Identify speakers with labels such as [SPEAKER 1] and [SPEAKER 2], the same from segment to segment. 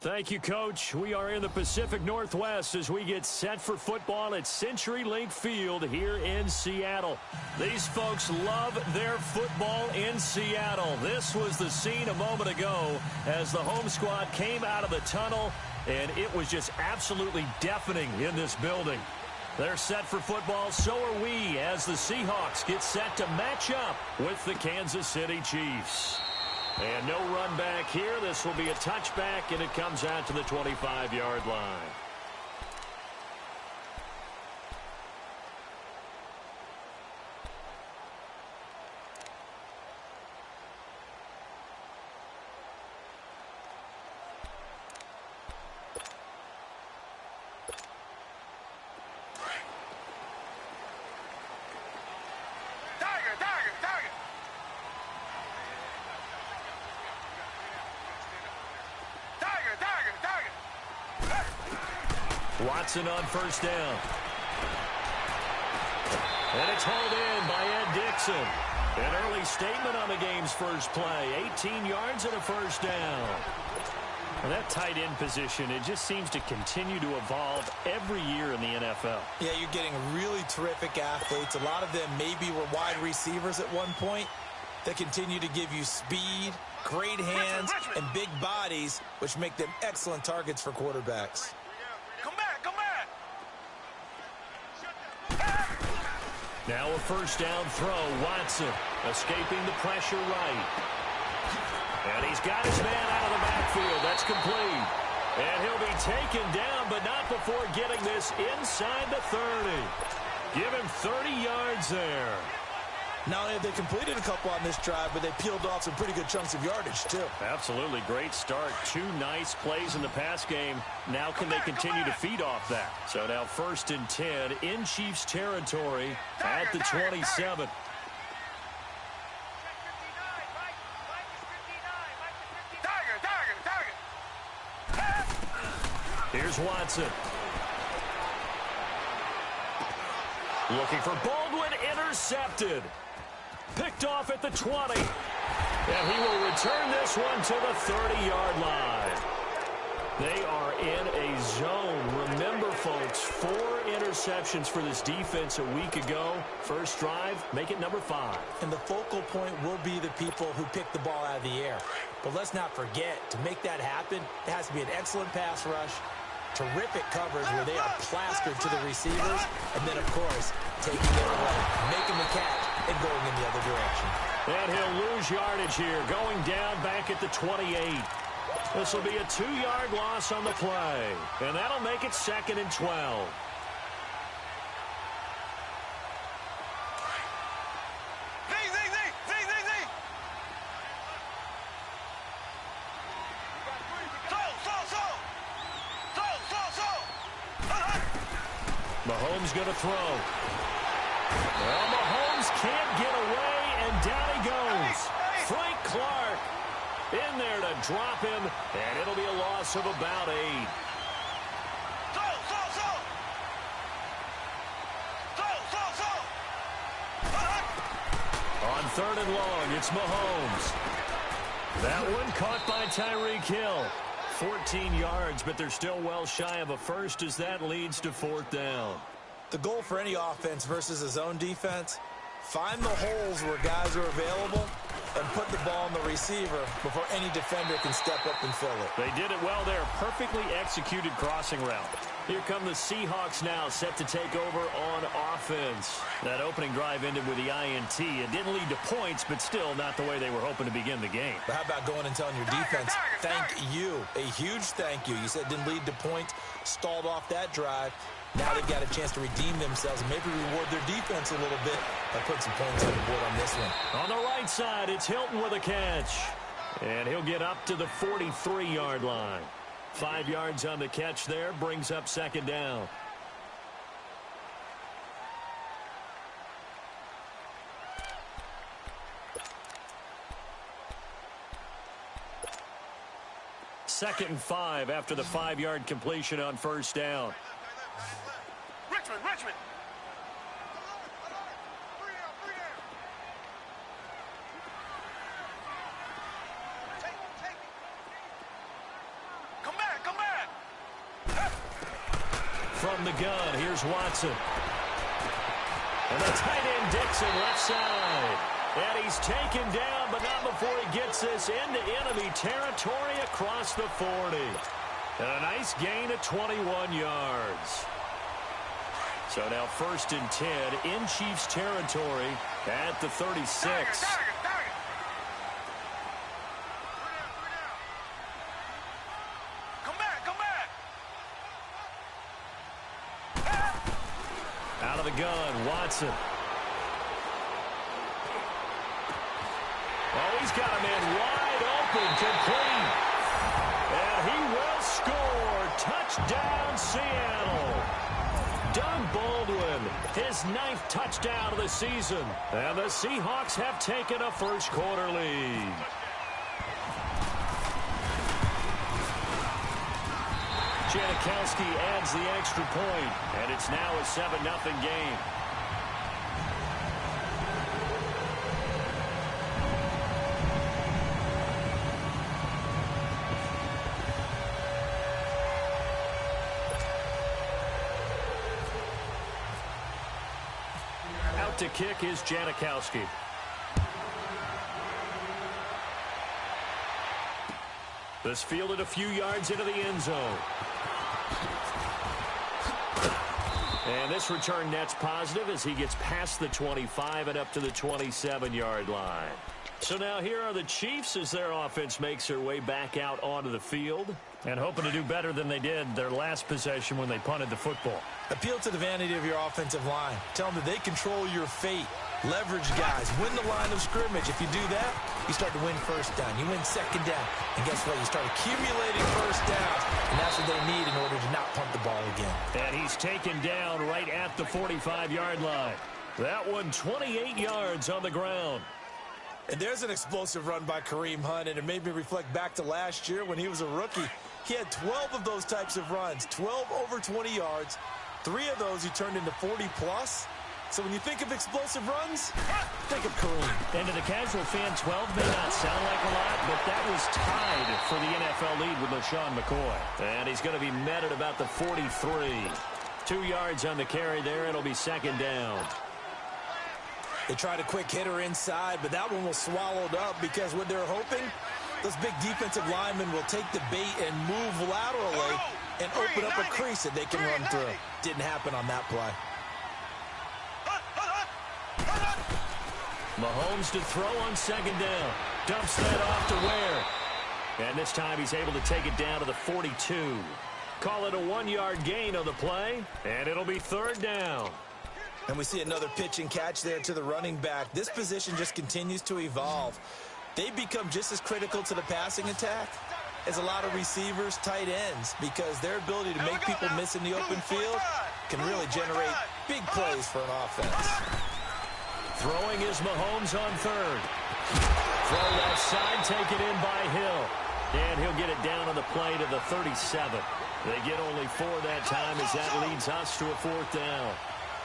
[SPEAKER 1] Thank you, Coach. We are in the Pacific Northwest as we get set for football at CenturyLink Field here in Seattle. These folks love their football in Seattle. This was the scene a moment ago as the home squad came out of the tunnel, and it was just absolutely deafening in this building. They're set for football, so are we, as the Seahawks get set to match up with the Kansas City Chiefs. And no run back here. This will be a touchback, and it comes out to the 25-yard line. Watson on first down. And it's hauled in by Ed Dixon. An early statement on the game's first play. 18 yards and a first down.
[SPEAKER 2] And that tight end position, it just seems to continue to evolve every year in the NFL.
[SPEAKER 3] Yeah, you're getting really terrific athletes. A lot of them maybe were wide receivers at one point. They continue to give you speed, great hands, and big bodies, which make them excellent targets for quarterbacks.
[SPEAKER 1] Now a first down throw. Watson escaping the pressure right. And he's got his man out of the backfield. That's complete. And he'll be taken down, but not before getting this inside the 30. Give him 30 yards there.
[SPEAKER 3] Not only have they completed a couple on this drive, but they peeled off some pretty good chunks of yardage, too.
[SPEAKER 2] Absolutely. Great start. 2 nice plays in the pass game. Now can they continue to feed off that?
[SPEAKER 1] So now 1st and 10 in Chiefs territory at the 27. Here's Watson. Looking for Baldwin, intercepted. Picked off at the 20. And he will return this one to the 30-yard line. They are in a zone. Remember, folks, 4 interceptions for this defense a week ago. First drive, make it number 5.
[SPEAKER 3] And the focal point will be the people who pick the ball out of the air. But let's not forget, to make that happen, it has to be an excellent pass rush, terrific coverage where they are plastered to the receivers, and then, of course, taking it away, making the catch, and going in the other direction.
[SPEAKER 1] And he'll lose yardage here, going down back at the 28. This will be a 2-yard loss on the play, and that'll make it 2nd and 12. Mahomes going to throw. Well, Mahomes can't get away, and down he goes. Frank Clark in there to drop him, and it'll be a loss of about 8. On 3rd and long, it's Mahomes. That one caught by Tyreek Hill. 14 yards, but they're still well shy of a first as that leads to 4th down.
[SPEAKER 3] The goal for any offense versus a zone defense, find the holes where guys are available and put the ball on the receiver before any defender can step up and fill it.
[SPEAKER 1] They did it well there. Perfectly executed crossing route. Here come the Seahawks now, set to take over on offense. That opening drive ended with the INT. It didn't lead to points, but still not the way they were hoping to begin the game.
[SPEAKER 3] But how about going and telling your defense, thank you, a huge thank you. You said it didn't lead to points, stalled off that drive. Now they've got a chance to redeem themselves and maybe reward their defense a little bit by putting some points on the board on this one.
[SPEAKER 1] On the right side, it's Hilton with a catch. And he'll get up to the 43-yard line. 5 yards on the catch there, brings up 2nd down. Second and 5 after the 5-yard completion on first down.
[SPEAKER 4] Richmond. Come back.
[SPEAKER 1] from the gun. Here's Watson. And the tight end Dixon left side. And he's taken down, but not before he gets this into enemy territory across the 40. And a nice gain of 21 yards. So now 1st and 10 in Chiefs territory at the 36. Out of the gun, Watson. Oh, he's got a man wide open, complete. And he will score. Touchdown, Seattle. Doug Baldwin, his 9th touchdown of the season. And the Seahawks have taken a first-quarter lead. Janikowski adds the extra point, and it's now a 7-0 game. Out to kick is Janikowski. This fielded a few yards into the end zone. And this return net's positive as he gets past the 25 and up to the 27-yard line. So now here are the Chiefs as their offense makes their way back out onto the field and hoping to do better than they did their last possession when they punted the football.
[SPEAKER 3] Appeal to the vanity of your offensive line. Tell them that they control your fate. Leverage guys. Win the line of scrimmage. If you do that, you start to win first down. You win second down. And guess what? You start accumulating first downs. And that's what they need in order to not punt the ball again.
[SPEAKER 1] And he's taken down right at the 45-yard line. That one 28 yards on the ground.
[SPEAKER 3] And there's an explosive run by Kareem Hunt, and it made me reflect back to last year when he was a rookie. He had 12 of those types of runs, 12 over 20 yards. 3 of those he turned into 40-plus. So when you think of explosive runs, think of Kareem.
[SPEAKER 1] And to the casual fan, 12 may not sound like a lot, but that was tied for the NFL lead with LaShawn McCoy. And he's going to be met at about the 43. 2 yards on the carry there. It'll be second down.
[SPEAKER 3] They tried a quick hitter inside, but that one was swallowed up because what they're hoping, those big defensive linemen will take the bait and move laterally and open up a crease that they can run through. Didn't happen on that play.
[SPEAKER 1] Mahomes to throw on second down. Dumps that off to Ware. And this time he's able to take it down to the 42. Call it a 1-yard gain on the play, and it'll be third down.
[SPEAKER 3] And we see another pitch and catch there to the running back. This position just continues to evolve. They become just as critical to the passing attack as a lot of receivers, tight ends, because their ability to make people miss in the open field can really generate big plays for an offense.
[SPEAKER 1] Throwing is Mahomes on third. Throw left side, taken in by Hill. And he'll get it down on the play to the 37. They get only 4 that time as that leads us to a 4th down.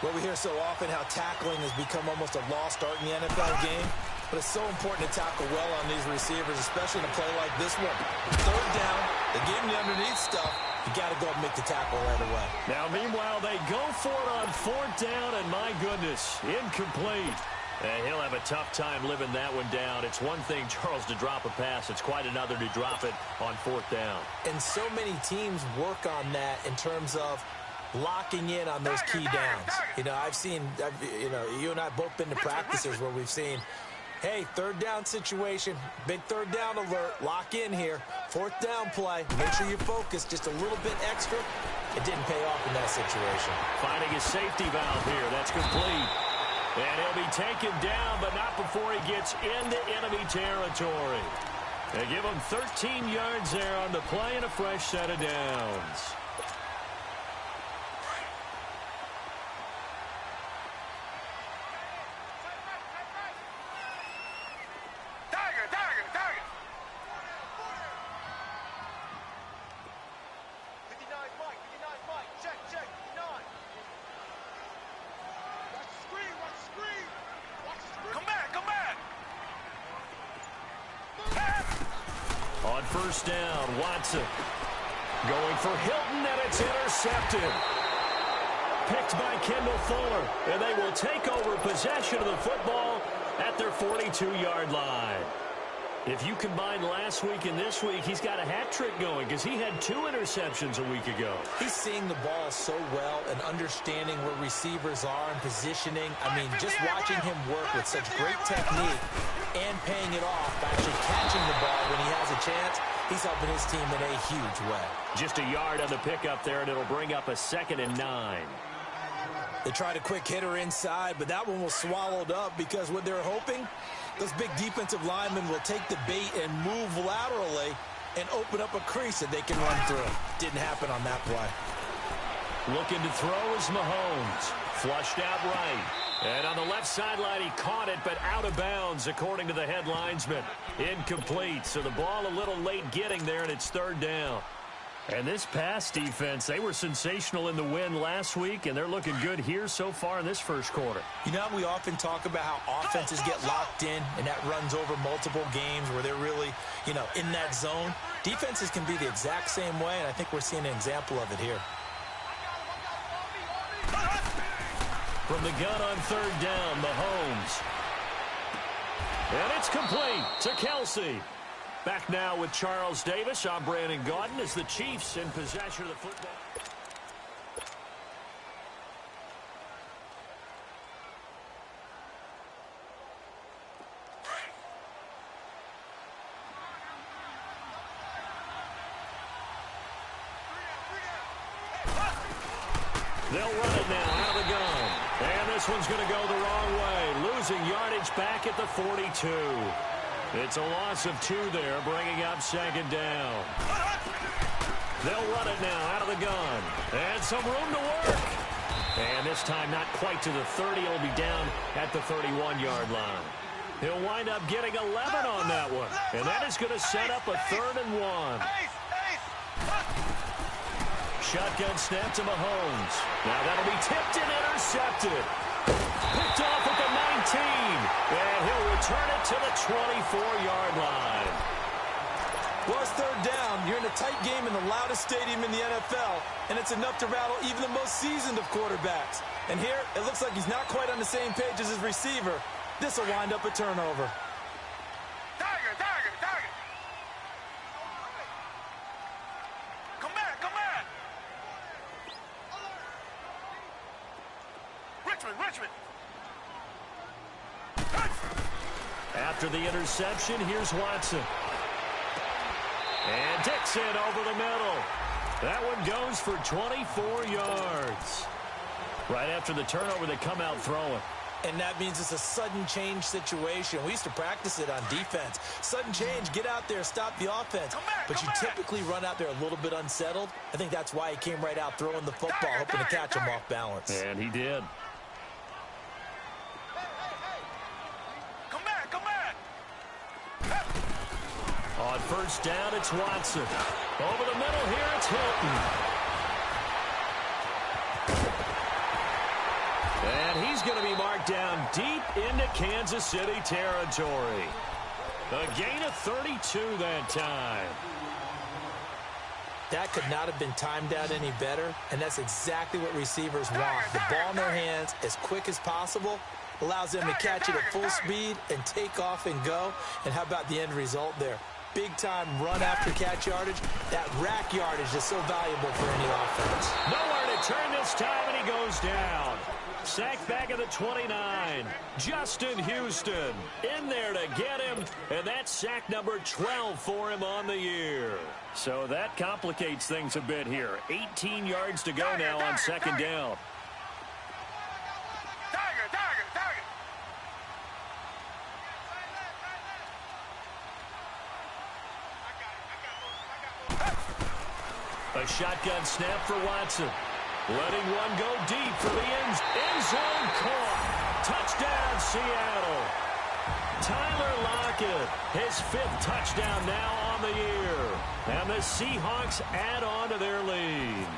[SPEAKER 3] Well, we hear so often how tackling has become almost a lost art in the NFL game. But it's so important to tackle well on these receivers, especially in a play like this one. Third down, they give him the underneath stuff. You got to go and make the tackle right away.
[SPEAKER 1] Now, meanwhile, they go for it on 4th down, and my goodness, incomplete. And he'll have a tough time living that one down. It's one thing, Charles, to drop a pass. It's quite another to drop it on 4th down.
[SPEAKER 3] And so many teams work on that in terms of locking in on those key downs. You know, you and I both been to practices where we've seen, hey, 3rd down situation, big 3rd down alert, lock in here, 4th down play, make sure you focus just a little bit extra. It didn't pay off in that situation.
[SPEAKER 1] Finding a safety valve here, that's complete. And he'll be taken down, but not before he gets into enemy territory. They give him 13 yards there on the play and a fresh set of downs. On 1st down, Watson going for Hilton, and it's intercepted. picked by Kendall Fuller, and they will take over possession of the football at their 42-yard line. If you combine last week and this week, he's got a hat trick going because he had 2 interceptions a week ago.
[SPEAKER 3] He's seeing the ball so well and understanding where receivers are and positioning. I mean, just watching him work with such great technique and paying it off by actually catching the ball when he has a chance, he's helping his team in a huge way.
[SPEAKER 1] Just a yard on the pickup there, and it'll bring up a 2nd and 9.
[SPEAKER 3] They tried a quick hitter inside, but that one was swallowed up because what they're hoping, those big defensive linemen will take the bait and move laterally and open up a crease that they can run through. Didn't happen on that play.
[SPEAKER 1] Looking to throw is Mahomes. Flushed out right. And on the left sideline, he caught it, but out of bounds, according to the head linesman. Incomplete, so the ball a little late getting there, and it's 3rd down. And this pass defense, they were sensational in the win last week, and they're looking good here so far in this first quarter.
[SPEAKER 3] You know, we often talk about how offenses get locked in, and that runs over multiple games where they're really, in that zone. Defenses can be the exact same way, and I think we're seeing an example of it here.
[SPEAKER 1] From the gun on 3rd down, Mahomes. And it's complete to Kelsey. Back now with Charles Davis. I'm Brandon Gaudin as the Chiefs in possession of the football. They'll run it now out of the gun. And this one's going to go the wrong way. Losing yardage back at the 42. It's a loss of 2 there, bringing up 2nd down. They'll run it now out of the gun. And some room to work. And this time not quite to the 30. It'll be down at the 31-yard line. He'll wind up getting 11 on that one. And that is going to set up a 3rd and 1. Shotgun snap to Mahomes. Now that'll be tipped and intercepted. Picked off at the 19. And he'll return it to the 24-yard line.
[SPEAKER 3] Well, it's 3rd down. You're in a tight game in the loudest stadium in the NFL, and it's enough to rattle even the most seasoned of quarterbacks. And here, it looks like he's not quite on the same page as his receiver. This will wind up a turnover.
[SPEAKER 4] Tiger. Come back. Richmond.
[SPEAKER 1] After the interception, here's Watson. And Dixon over the middle. That one goes for 24 yards. Right after the turnover, they come out throwing.
[SPEAKER 3] And that means it's a sudden change situation. We used to practice it on defense. Sudden change, get out there, stop the offense. But you typically run out there a little bit unsettled. I think that's why he came right out throwing the football, hoping to catch him off balance.
[SPEAKER 1] And he did. On 1st down, it's Watson. Over the middle here, it's Hilton. And he's going to be marked down deep into Kansas City territory. A gain of 32 that time.
[SPEAKER 3] That could not have been timed out any better, and that's exactly what receivers want. The ball in their hands as quick as possible allows them to catch it at full speed and take off and go. And how about the end result there? Big-time run-after-catch yardage. That rack yardage is so valuable for any offense.
[SPEAKER 1] Nowhere to turn this time, and he goes down. Sacked back at the 29. Justin Houston in there to get him, and that's sack number 12 for him on the year. So that complicates things a bit here. 18 yards to go now on 2nd down. A shotgun snap for Watson. Letting one go deep for the end zone caught. Touchdown, Seattle. Tyler Lockett, his 5th touchdown now on the year. And the Seahawks add on to their lead.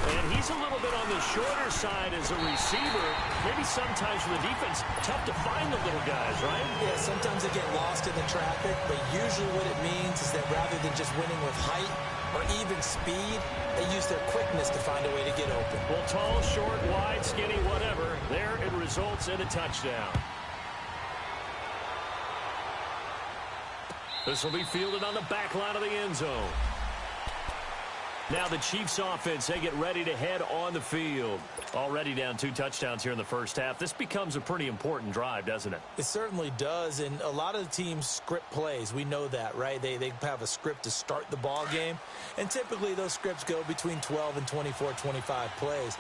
[SPEAKER 1] And he's a little bit on the shorter side as a receiver. Maybe sometimes for the defense, tough to find the little guys, right?
[SPEAKER 3] Yeah, sometimes they get lost in the traffic, but usually what it means is that rather than just winning with height, or even speed. They use their quickness to find a way to get open.
[SPEAKER 1] Well, tall, short, wide, skinny, whatever. There it results in a touchdown. This will be fielded on the back line of the end zone. Now the Chiefs offense, they get ready to head on the field. Already down 2 touchdowns here in the first half. This becomes a pretty important drive, doesn't it?
[SPEAKER 3] It certainly does, and a lot of the teams script plays. We know that, right? They have a script to start the ball game, and typically those scripts go between 12 and 24, 25 plays.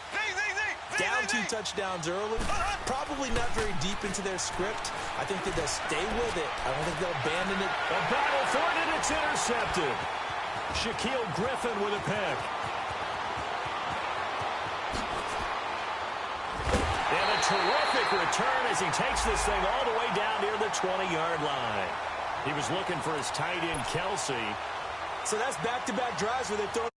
[SPEAKER 3] Down 2 touchdowns early, probably not very deep into their script. I think that they'll stay with it. I don't think they'll abandon it.
[SPEAKER 1] A battle for it, and it's intercepted. Shaquille Griffin with a pick. And a terrific return as he takes this thing all the way down near the 20-yard line. He was looking for his tight end, Kelsey.
[SPEAKER 3] So that's back-to-back drives where they've thrown